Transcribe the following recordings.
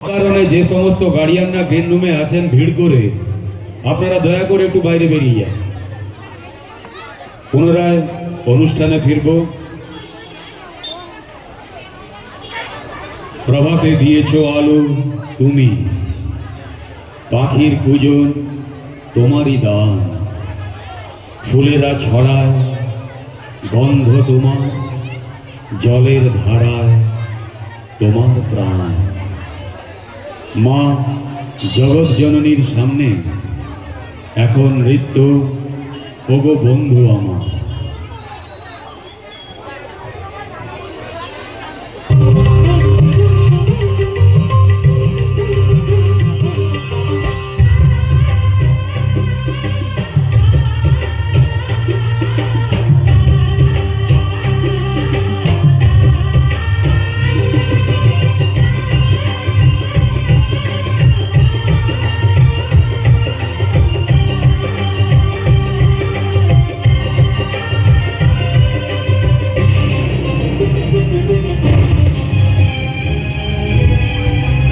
কারণে যে সমস্ত গার্ডিয়ানরা গ্রিন রুমে আছেন ভিড় করে, আপনারা দয়া করে একটু বাইরে বেরিয়ে যান। পুনরায় অনুষ্ঠানে ফিরব। প্রভাতে দিয়েছ আলো তুমি, পাখির কুজন তোমারই দান, ফুলেরা ছড়ায় গন্ধ তোমার, জলের ধারায় তোমার প্রাণ। মা জগৎ জননীর সামনে এখন নৃত্য ওগো বন্ধু আমার।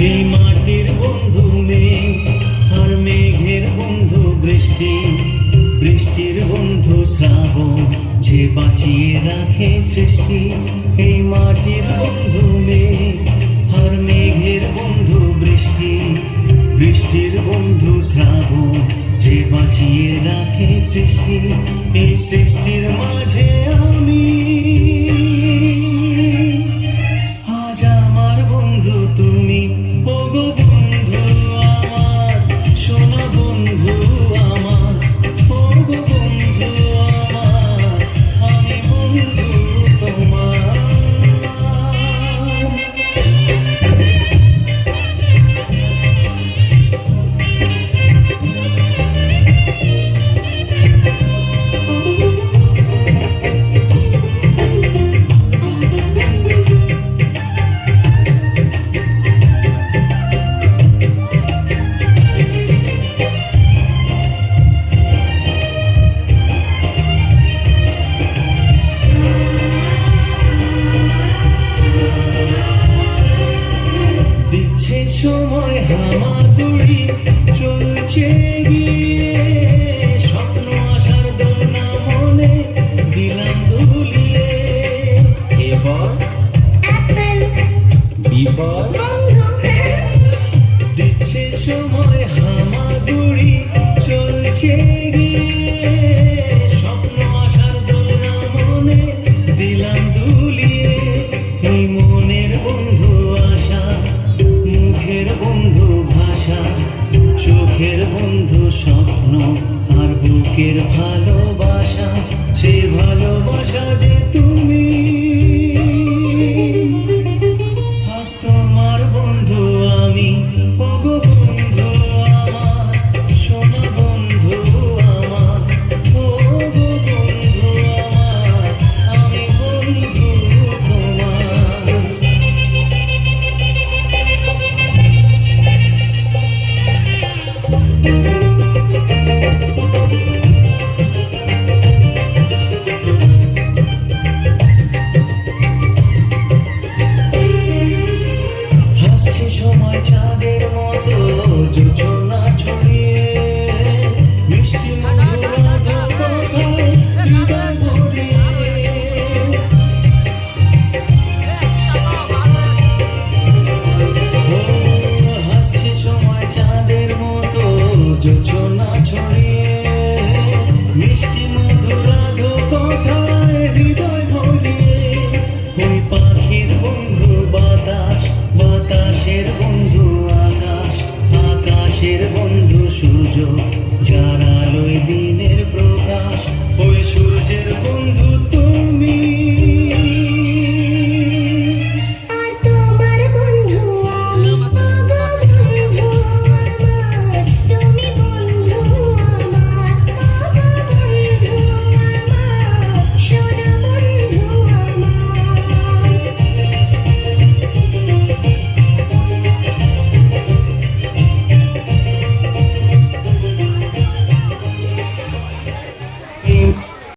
এই মাটির বন্ধু মেঘ আর মেঘের বন্ধু বৃষ্টি, বৃষ্টির বন্ধু শ্রাবণ যে বাঁচিয়ে রাখে সৃষ্টি। এই মাটির বন্ধু মেঘ আর মেঘের বন্ধু বৃষ্টি, বৃষ্টির বন্ধু শ্রাবণ যে বাঁচিয়ে রাখে সৃষ্টি। এই সৃষ্টির মাঝে আমি আজ আমার বন্ধু তুমি, ওগো বন্ধু আমার, সোনা বন্ধু আমার, ওগো বন্ধু আমার, আমি বন্ধু তোমার। দিচ্ছে সময় হামাগুড়ি, চলছে